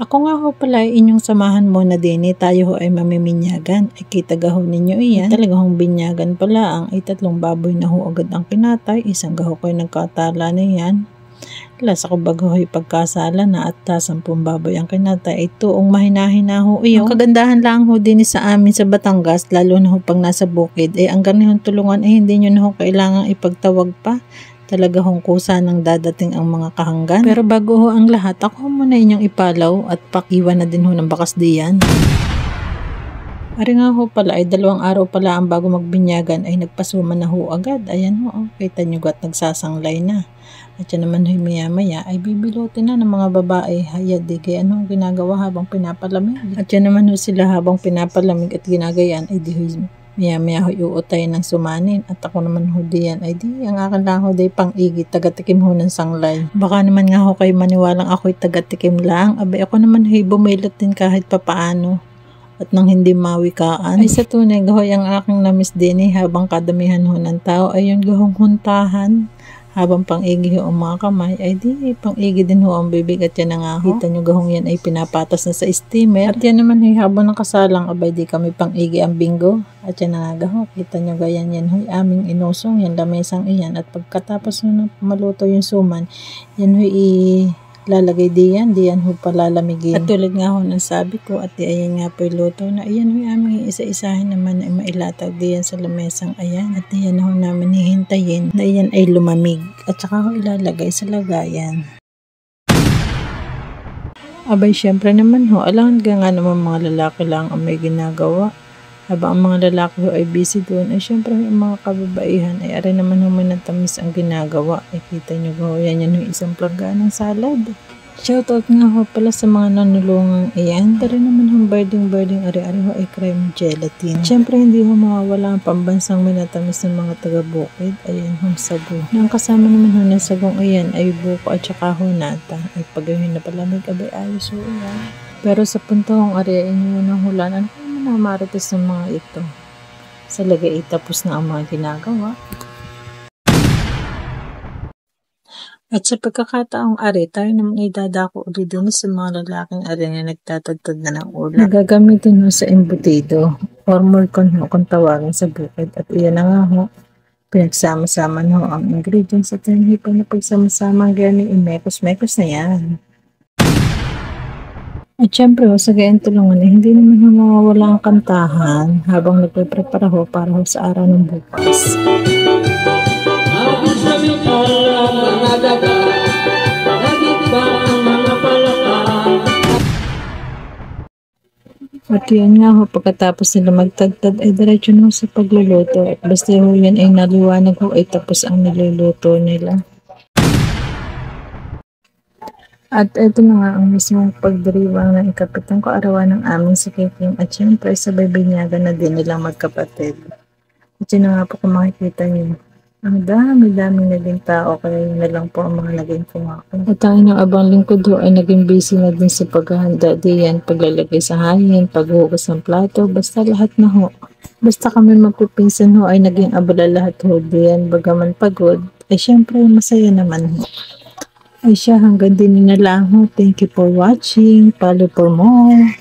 Ako nga ho pala ay inyong samahan mo na din tayo ho ay mamiminyagan. Ay kita gaho ninyo iyan. Talaga hong binyagan pala ang ay 3 baboy na ho agad ang kinatay. Isang gaho ko'y nagkatala na yan. Lasa ko bago ho'y pagkasala na at 10 baboy ang kinatay. Ay tuong mahinahina ho iyo. Ang kagandahan lang ho din sa amin sa Batangas, lalo na ho pag nasa bukid, ay ang ganihong tulungan ay hindi nyo na ho kailangang ipagtawag pa. Talaga hong kusa nang dadating ang mga kahanggan. Pero bago ho ang lahat, ako muna inyong ipalaw at pakiwan na din ho ng bakas diyan. Ari nga ho pala ay 2 araw pala ang bago magbinyagan ay nagpasuman na ho agad. Ayan ho, kita nyo gat nagsasanglay na. At yan naman ho maya maya ay bibilutin na ng mga babae. Hayad di kaya ano ginagawa habang pinapalamig. At yan naman ho sila habang pinapalamig at ginagayan ay di ho maya ho iuutay ng sumanin. At ako naman ho diyan ay di ang akin lang ho day pang-igit tagatikim ho ng sanglay. Baka naman nga ho kayo maniwalang ako'y tagatikim lang. Abay ako naman ho bumilot din kahit papaano. At nang hindi mawikaan. Ay sa tunay gahoy ang aking namis din habang kadamihan ho ng tao ay yung gahong huntahan. Habang pang-igi ho ang mga kamay ay di pang-igi din ho ang bibig at yan nga ho. Kita nyo gahong yan ay pinapatas na sa steamer. At yan naman ho habang nakasalang abay di kami pang-igi ang bingo. At yan nga gaho. Kita nyo gayan yan ho aming inusong yan lamesang iyan. At pagkatapos ho maluto yung suman yan ho lalagay diyan ho palalamigin. At tulad nga ho ng sabi ko at ayan nga po luto na ayan ho aming isa-isahin naman ay mailatag diyan sa lamesang ayan at ayan ho namin hihintayin na ayan ay lumamig at saka ho ilalagay sa lagayan. Abay syempre naman ho alangan nga naman mga lalaki lang ang may ginagawa. Habang ang mga lalaki ho ay busy doon, ay syempre ang mga kababaihan ay aray naman ho manatamis ang ginagawa. Ay kita nyo ho, yan ho isang plaga ng salad. Shoutout nga ho pala sa mga nanulungang iyan. Dari naman ho barding ari-ari ho ay creme gelatin. Syempre hindi ho mawawala ang pambansang minatamis ng mga taga-bukid. Ayan ho sago. Ang kasama naman ho ng sagong iyan ay buko at saka ho nata. Ay pag yun na palamig abay ayos ho iyan. Pero sa punto hong ari inyo ng hulan, ano na marites ng mga ito sa lagay tapos na ang mga ginagawa. At sa pagkakataong ari tayo naman ay dadako ulit din sa mga lalaking ari na nagtatagtad na ng ulam. Nagagamitin ho sa embutido or mulkon ho kung tawagin sa bukid at iyan na nga ho pinagsama-sama ho ang ingredients at hindi pa na pagsama-sama ang gani mekos-mekos na yan. At syempre ho, sa gayang tulungan hindi naman ho mawawala ang kantahan habang nagpe-prepara ho para ho sa araw ng bukas. At yun nga ho, pagkatapos nila magtagtad ay diretso na ho sa pagluluto. At basta ho yan ay naliwanag ho ay tapos ang niluluto nila. At ito na nga ang mismong pagdiriwang ng ikapitong kaarawan ng aming si Kikim at syempre sabay binyagan na din nilang magkapatid. At yun na nga po kung makikita niyo. Ang dami-daming naging tao kaya yun na lang po ang mga naging kumakain. At ang inyong abang lingkod ho ay naging busy na din sa paghahanda diyan, paglalagay sa hangin, paghugas ng plato, basta lahat na ho. Basta kami magpipinsan ho ay naging abala lahat ho diyan, bagaman pagod, ay syempre masaya naman ho. Ay siya, hanggang din na lang ho. Thank you for watching. Follow for more.